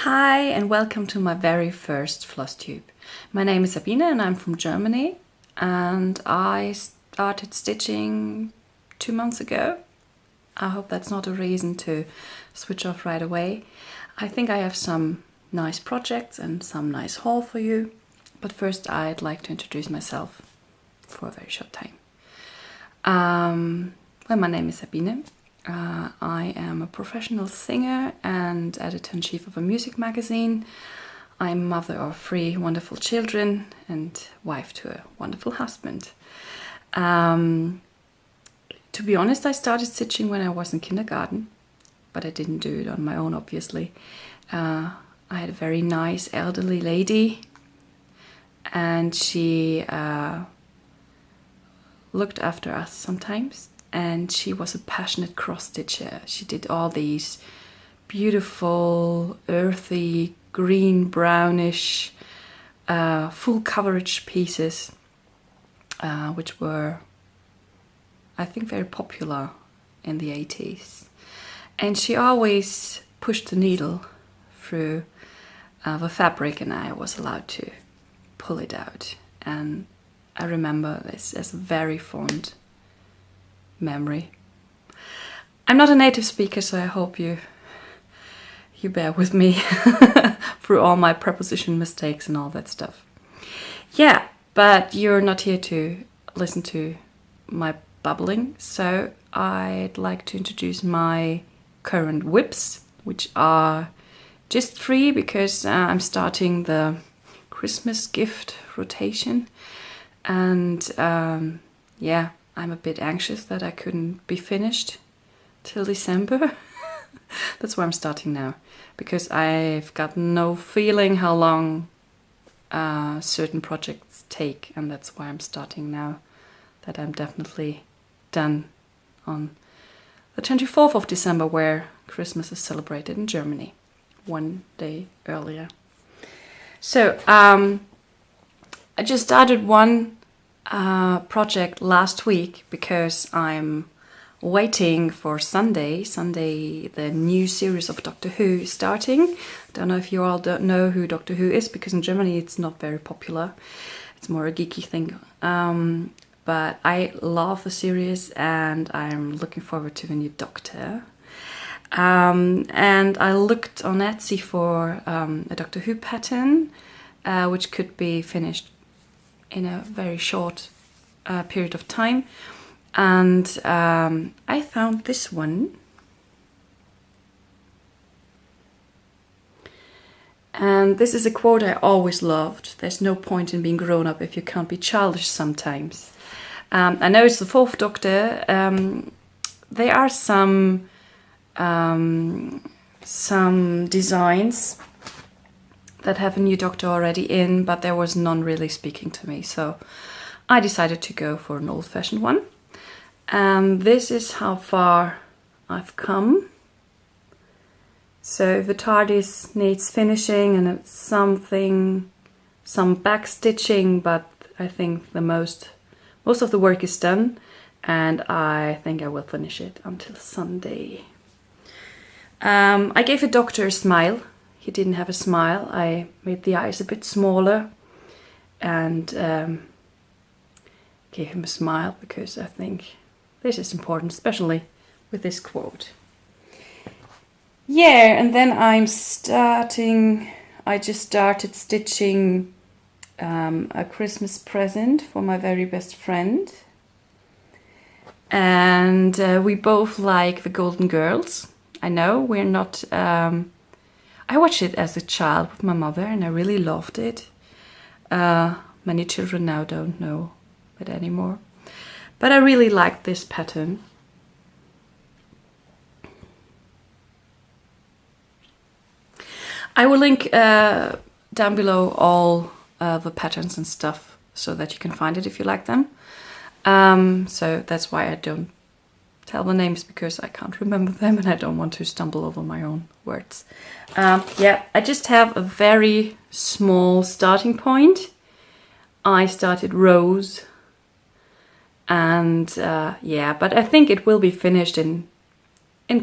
Hi and welcome to my very first Flosstube. My name is Sabine and I'm from Germany, and I started stitching 2 months ago. I hope that's not a reason to switch off right away. I think I have some nice projects and some nice haul for you, but first I'd like to introduce myself for a very short time. My name is Sabine. I am a professional singer and editor-in-chief of a music magazine. I'm mother of 3 wonderful children and wife to a wonderful husband. To be honest, I started stitching when I was in kindergarten, but I didn't do it on my own, obviously. I had a very nice elderly lady, and she looked after us sometimes. And she was a passionate cross-stitcher. She did all these beautiful, earthy, green, brownish, full coverage pieces, which were, I think, very popular in the 80s. And she always pushed the needle through the fabric, and I was allowed to pull it out. And I remember this as a very fond memory. I'm not a native speaker, so I hope you bear with me through all my preposition mistakes and all that stuff. Yeah, but you're not here to listen to my bubbling, so I'd like to introduce my current whips, which are just 3 because I'm starting the Christmas gift rotation, and yeah, I'm a bit anxious that I couldn't be finished till December. That's why I'm starting now, because I've got no feeling how long certain projects take, and that's why I'm starting now, that I'm definitely done on the 24th of December, where Christmas is celebrated in Germany, 1 day earlier. So I just started one project last week because I'm waiting for Sunday, the new series of Doctor Who is starting. Don't know if you all don't know who Doctor Who is, because in Germany it's not very popular. It's more a geeky thing. But I love the series and I'm looking forward to the new Doctor. And I looked on Etsy for a Doctor Who pattern, which could be finished in a very short period of time, and I found this one, and this is a quote I always loved: "There's no point in being grown up if you can't be childish sometimes." I know it's the 4th Doctor. There are some designs that have a new Doctor already in, but there was none really speaking to me, so I decided to go for an old-fashioned one. And this is how far I've come. So the TARDIS needs finishing and it's some back stitching, but I think most of the work is done, and I think I will finish it until Sunday. I gave the Doctor a smile. He didn't have a smile. I made the eyes a bit smaller and gave him a smile, because I think this is important, especially with this quote. Yeah, and then I just started stitching a Christmas present for my very best friend. And we both like the Golden Girls. I know we're not... I watched it as a child with my mother and I really loved it. Many children now don't know it anymore. But I really liked this pattern. I will link down below all the patterns and stuff so that you can find it if you like them. So that's why I don't tell the names, because I can't remember them and I don't want to stumble over my own words. Yeah, I just have a very small starting point. I started rows, and yeah, but I think it will be finished in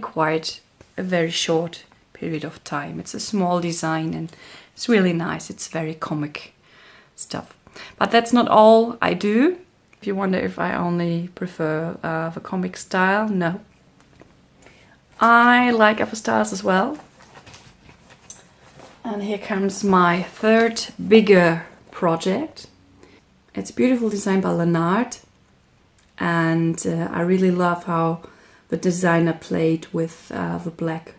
quite a very short period of time. It's a small design and it's really nice. It's very comic stuff. But that's not all I do. If you wonder if I only prefer the comic style, no. I like other styles as well. And here comes my third bigger project. It's a beautiful design by Leonard. And I really love how the designer played with the black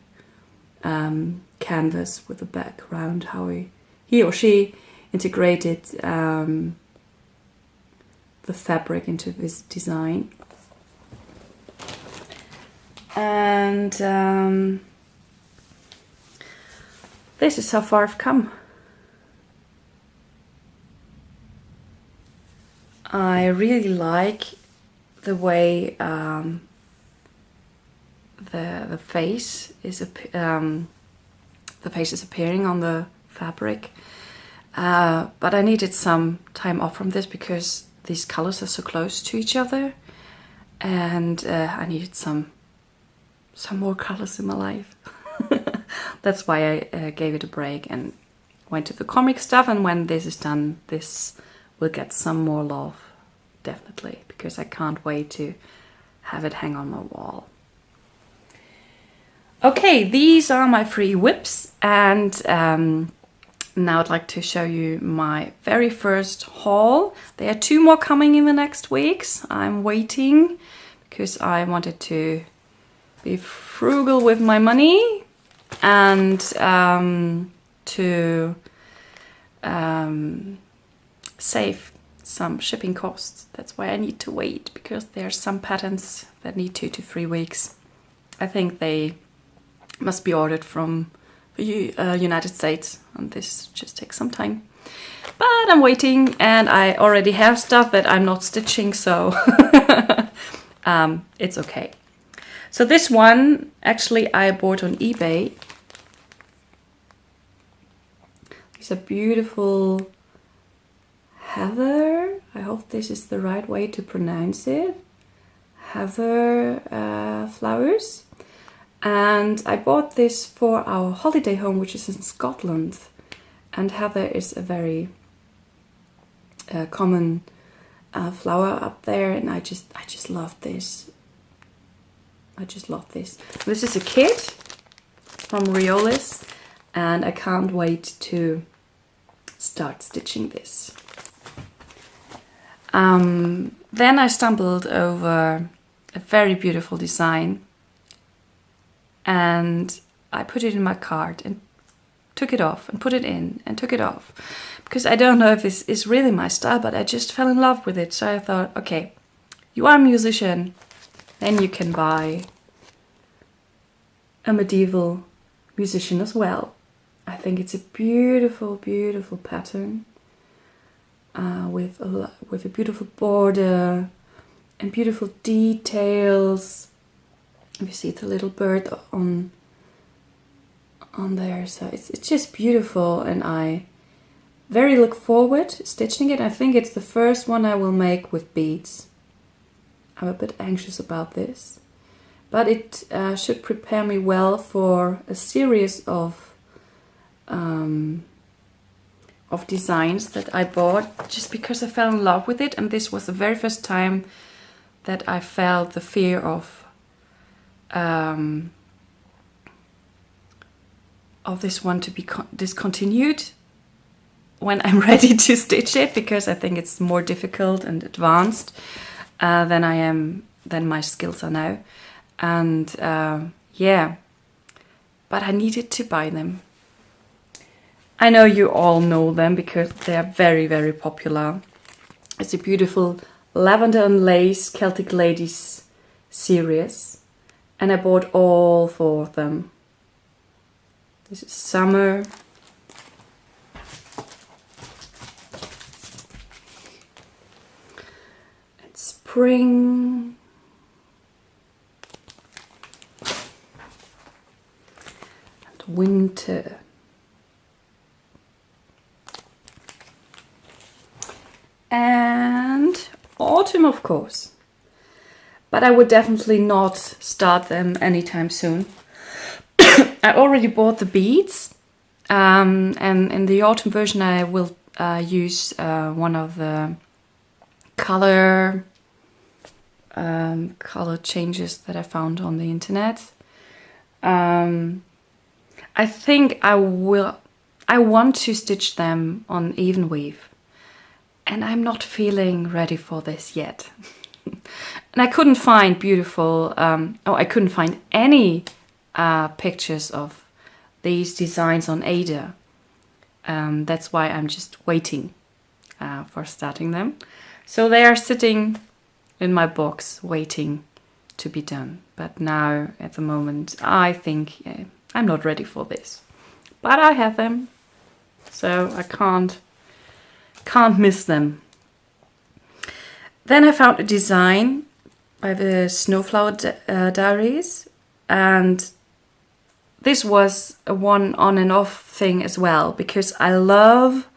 canvas with the background, how he or she integrated the fabric into this design. And this is how far I've come. I really like the way the face is appearing on the fabric, but I needed some time off from this because these colors are so close to each other, and I needed some more colors in my life. That's why I gave it a break and went to the comic stuff, and when this is done, this will get some more love, definitely, because I can't wait to have it hang on my wall. Okay, these are my 3 whips, and now I'd like to show you my very first haul. There are 2 more coming in the next weeks. I'm waiting because I wanted to be frugal with my money and to save some shipping costs. That's why I need to wait, because there are some patterns that need 2 to 3 weeks. I think they must be ordered from the United States, and this just takes some time. But I'm waiting, and I already have stuff that I'm not stitching, so it's okay. So this one, actually, I bought on eBay. These are beautiful heather. I hope this is the right way to pronounce it. Heather flowers. And I bought this for our holiday home, which is in Scotland. And heather is a very common flower up there, and I just love this. I just love this. This is a kit from Riolis, and I can't wait to start stitching this. Then I stumbled over a very beautiful design, and I put it in my cart and took it off and put it in and took it off, because I don't know if this is really my style, but I just fell in love with it. So I thought, okay, you are a musician, then you can buy a medieval musician as well. I think it's a beautiful, beautiful pattern with a beautiful border and beautiful details. You see the little bird on there, so it's just beautiful, and I very look forward to stitching it. I think it's the first one I will make with beads. I'm a bit anxious about this, but it should prepare me well for a series of designs that I bought just because I fell in love with it, and this was the very first time that I felt the fear of this one to be discontinued when I'm ready to stitch it, because I think it's more difficult and advanced than my skills are now. And yeah, but I needed to buy them. I know you all know them because they are very, very popular. It's a beautiful Lavender and Lace Celtic Ladies series, and I bought all 4 of them. This is summer. And spring. And winter. And autumn, of course. But I would definitely not start them anytime soon. I already bought the beads, and in the autumn version I will use one of the color changes that I found on the internet. I think I want to stitch them on even weave, and I'm not feeling ready for this yet. And I couldn't find beautiful, I couldn't find any pictures of these designs on Ada. That's why I'm just waiting for starting them. So they are sitting in my box waiting to be done. But now at the moment I think I'm not ready for this. But I have them, so I can't miss them. Then I found a design by the Snowflower Diaries, and this was a one on and off thing as well, because I love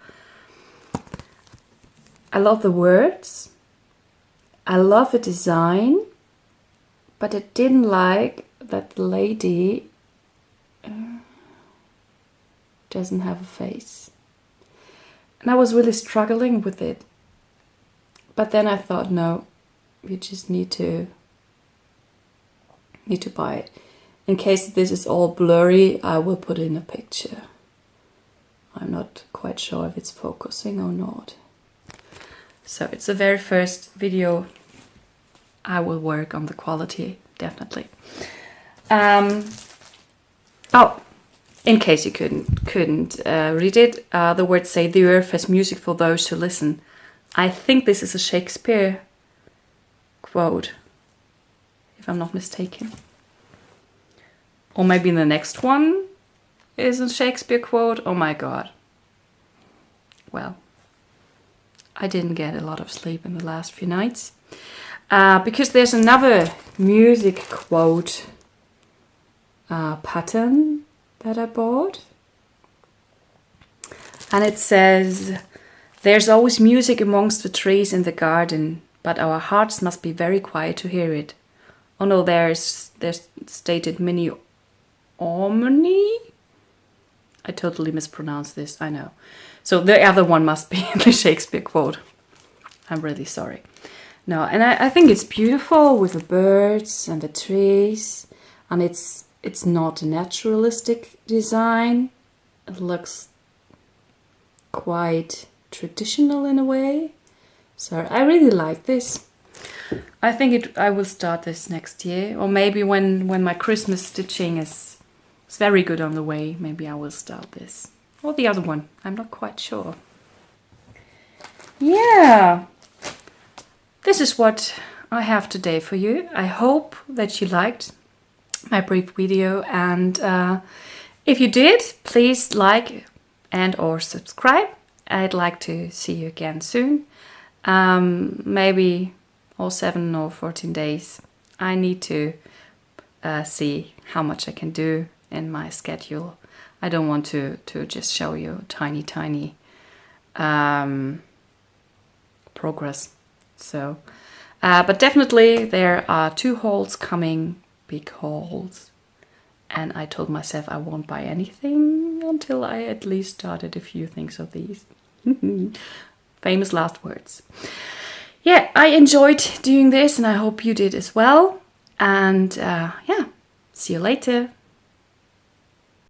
the words, I love the design, but I didn't like that the lady doesn't have a face. And I was really struggling with it. But then I thought, no, you just need to buy it. In case this is all blurry, I will put in a picture. I'm not quite sure if it's focusing or not. So it's the very first video. I will work on the quality, definitely. Oh, in case you couldn't read it, the words say, "The earth has music for those who listen." I think this is a Shakespeare quote, if I'm not mistaken. Or maybe the next one is a Shakespeare quote. Oh my god. Well, I didn't get a lot of sleep in the last few nights. Because there's another music quote pattern that I bought. And it says, "There's always music amongst the trees in the garden, but our hearts must be very quiet to hear it." Oh no, there's stated mini harmony. I totally mispronounced this, I know. So the other one must be the Shakespeare quote. I'm really sorry. No, and I think it's beautiful with the birds and the trees, and it's not a naturalistic design. It looks quite traditional in a way. So I really like this. I think I will start this next year, or maybe when my Christmas stitching is very good on the way, maybe I will start this. Or the other one, I'm not quite sure. Yeah, this is what I have today for you. I hope that you liked my brief video, and if you did, please like and or subscribe. I'd like to see you again soon. Maybe all 7 or 14 days. I need to see how much I can do in my schedule. I don't want to just show you tiny progress. So, but definitely there are 2 hauls coming, big hauls. And I told myself I won't buy anything until I at least started a few things of these. Famous last words. Yeah, I enjoyed doing this, and I hope you did as well. And yeah, see you later.